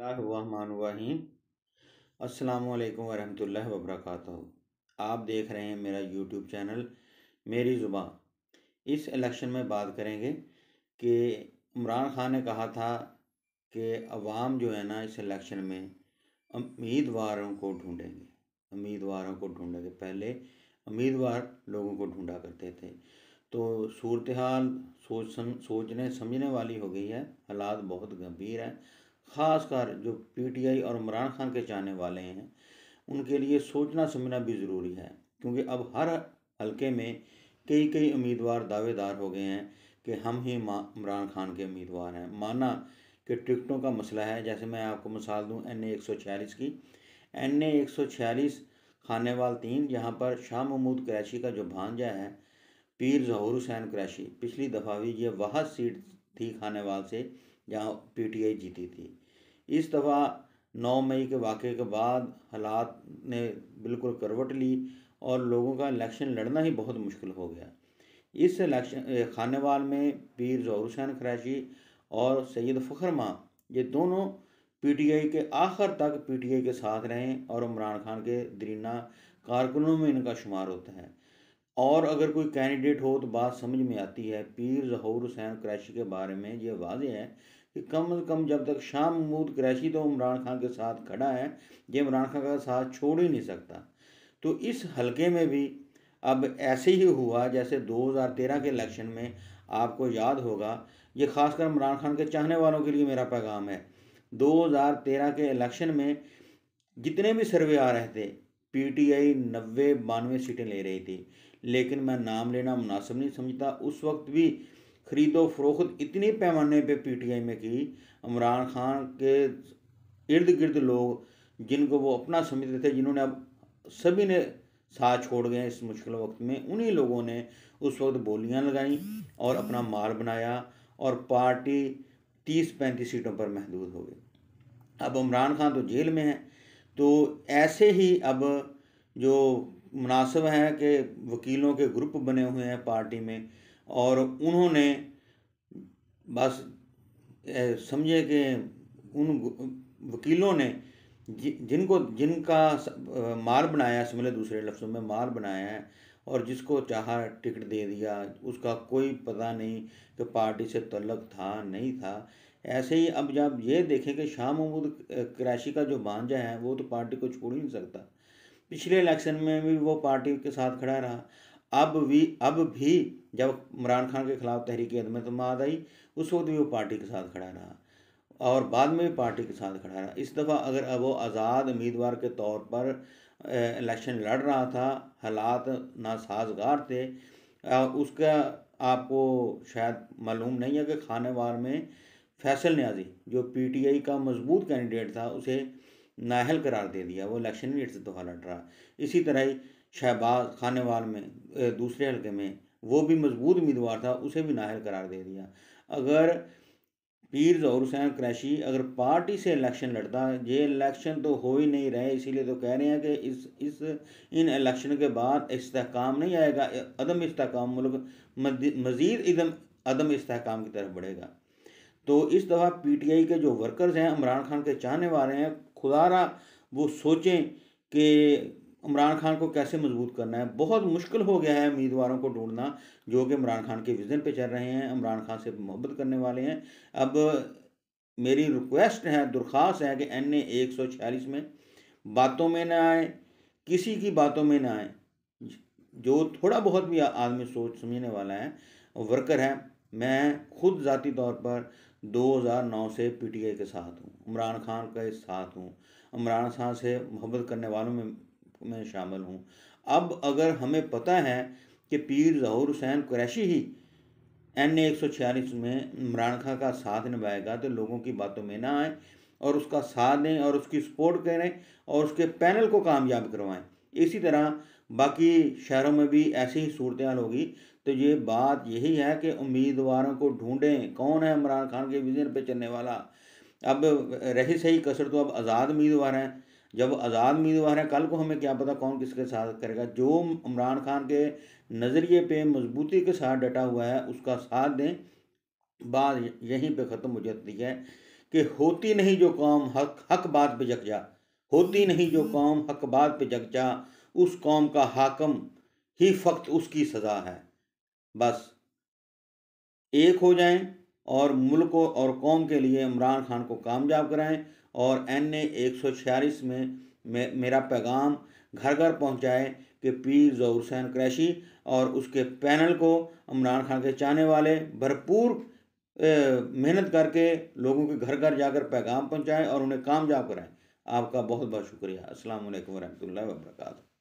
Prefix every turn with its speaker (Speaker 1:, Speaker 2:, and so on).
Speaker 1: बिस्मिल्लाहिर्रहमानिर्रहीम। अस्सलामुअलैकुम वरहमतुल्लाहि वबरकातुहू। आप देख रहे हैं मेरा यूट्यूब चैनल मेरी ज़ुबान। इस इलेक्शन में बात करेंगे कि इमरान खान ने कहा था कि अवाम जो है ना इस इलेक्शन में उम्मीदवारों को ढूंढेंगे। पहले उम्मीदवार लोगों को ढूंढा करते थे। तो सूरत हाल सोचने समझने वाली हो गई है। हालात बहुत गंभीर हैं। ख़ासकर जो पीटीआई और इमरान खान के चाहने वाले हैं उनके लिए सोचना समझना भी ज़रूरी है, क्योंकि अब हर हलके में कई कई उम्मीदवार दावेदार हो गए हैं कि हम ही इमरान खान के उम्मीदवार हैं। माना कि टिकटों का मसला है। जैसे मैं आपको मिसाल दूं NA 146 की। NA 146 खानेवाल 3, जहां पर शाह महमूद कुरैशी का जो भांजा है पीर ज़हूर हुसैन कुरैशी, पिछली दफ़ा भी ये वह सीट थी खानेवाल से जहां पीटीआई जीती थी। इस दफ़ा 9 मई के वाक़े के बाद हालात ने बिल्कुल करवट ली और लोगों का इलेक्शन लड़ना ही बहुत मुश्किल हो गया। इस इलेक्शन खानेवाल में पीर ज़हूर हुसैन कुरैशी और सैयद फ़खर मां, ये दोनों पीटीआई के आखिर तक पीटीआई के साथ रहे और इमरान खान के दरीना कारकुनों में इनका शुमार होता है। और अगर कोई कैंडिडेट हो तो बात समझ में आती है। पीर ज़हूर हुसैन कुरैशी के बारे में ये वाज़ेह है कि कम से कम जब तक शाह महमूद कुरैशी तो इमरान खान के साथ खड़ा है, ये इमरान खान का साथ छोड़ ही नहीं सकता। तो इस हलके में भी अब ऐसे ही हुआ जैसे 2013 के इलेक्शन में। आपको याद होगा, ये खासकर इमरान खान के चाहने वालों के लिए मेरा पैगाम है। 2013 के इलेक्शन में जितने भी सर्वे आ रहे थे, पीटीआई 90-92 सीटें ले रही थी, लेकिन मैं नाम लेना मुनासिब नहीं समझता। उस वक्त भी खरीदो फरोख्त इतनी पैमाने पे पीटीआई में की, इमरान खान के इर्द गिर्द लोग जिनको वो अपना समझते थे, जिन्होंने अब सभी ने साथ छोड़ गए इस मुश्किल वक्त में, उन्हीं लोगों ने उस वक्त बोलियां लगाई और अपना माल बनाया और पार्टी 30-35 सीटों पर महदूद हो गई। अब इमरान खान तो जेल में है। तो ऐसे ही अब जो मुनासिब है कि वकीलों के ग्रुप बने हुए हैं पार्टी में, और उन्होंने बस समझे कि उन वकीलों ने जिनका माल बनाया, समझे दूसरे लफ्ज़ों में माल बनाया है, और जिसको चाहा टिकट दे दिया, उसका कोई पता नहीं कि पार्टी से तल्लुक़ था नहीं था। ऐसे ही अब जब ये देखें कि शाह महमूद कुरैशी का जो भांजा है वो तो पार्टी को छोड़ ही नहीं सकता। पिछले इलेक्शन में भी वो पार्टी के साथ खड़ा रहा। अब भी जब इमरान खान के खिलाफ तहरीक अदम एतमाद आई, उस वक्त भी वो पार्टी के साथ खड़ा रहा और बाद में भी पार्टी के साथ खड़ा रहा। इस दफ़ा अगर अब वो आज़ाद उम्मीदवार के तौर पर इलेक्शन लड़ रहा था, हालात नासाजगार थे। उसका आपको शायद मालूम नहीं है कि खानेवाल में फैसल न्याजी, जो पीटीआई का मजबूत कैंडिडेट था, उसे नाअहल करार दे दिया। वो इलेक्शन ही इस दफ़ा लड़ रहा। इसी तरह ही शहबाज खानेवाल में दूसरे हल्के में वो भी मजबूत उम्मीदवार था, उसे भी नाअहल करार दे दिया। अगर पीर ज़हूर हुसैन कुरैशी अगर पार्टी से इलेक्शन लड़ता, ये इलेक्शन तो हो ही नहीं रहे, इसीलिए तो कह रहे हैं कि इन इलेक्शन के बाद इस्तेहकाम नहीं आएगा, अदम इस्तेहकाम, मुल्क मज़ीद अदम इस्तेहकाम की तरफ बढ़ेगा। तो इस दफ़ा पीटीआई के जो वर्कर्स हैं, इमरान खान के चाहने वाले हैं, खुदारा वो सोचें कि इमरान खान को कैसे मजबूत करना है। बहुत मुश्किल हो गया है उम्मीदवारों को ढूंढना जो कि इमरान खान के विज़न पे चल रहे हैं, इमरान खान से मोहब्बत करने वाले हैं। अब मेरी रिक्वेस्ट है, दरख्वास्त है कि NA 146 में बातों में ना आए, किसी की बातों में ना आए। जो थोड़ा बहुत भी आदमी सोच समझने वाला है, वर्कर है। मैं खुद ज़ाती तौर पर 2009 से पीटीआई के साथ हूँ, इमरान खान के साथ हूँ, इमरान खान से मोहब्बत करने वालों में मैं शामिल हूँ। अब अगर हमें पता है कि पीर ज़हूर हुसैन कुरैशी ही NA 146 में इमरान खान का साथ निभाएगा, तो लोगों की बातों में ना आए और उसका साथ दें और उसकी सपोर्ट करें और उसके पैनल को कामयाब करवाएं। इसी तरह बाकी शहरों में भी ऐसी ही सूरत हाल होगी। तो ये बात यही है कि उम्मीदवारों को ढूंढें, कौन है इमरान खान के विज़न पे चलने वाला। अब रही सही कसर तो अब आज़ाद उम्मीदवार हैं। जब आज़ाद उम्मीदवार हैं, कल को हमें क्या पता कौन किसके साथ करेगा। जो इमरान खान के नज़रिए पे मजबूती के साथ डटा हुआ है, उसका साथ दें। बात यहीं पे ख़त्म हो जाती है कि होती नहीं जो कौम हक हक बात पे जग जा, होती नहीं जो कौम हक बात पे जग जा, उस कौम का हाकम ही फ़क़्त उसकी सज़ा है। बस एक हो जाएं और मुल्क और कौम के लिए इमरान खान को कामयाब कराएं और NA 146 में मेरा पैगाम घर घर पहुंचाएं कि पीर ज़हुर हुसैन कुरैशी और उसके पैनल को इमरान खान के चाहने वाले भरपूर मेहनत करके लोगों के घर घर जाकर पैगाम पहुंचाएं और उन्हें कामयाब कराएं। आपका बहुत बहुत शुक्रिया। अस्सलाम वालेकुम रहमतुल्लाहि व बरकातहू।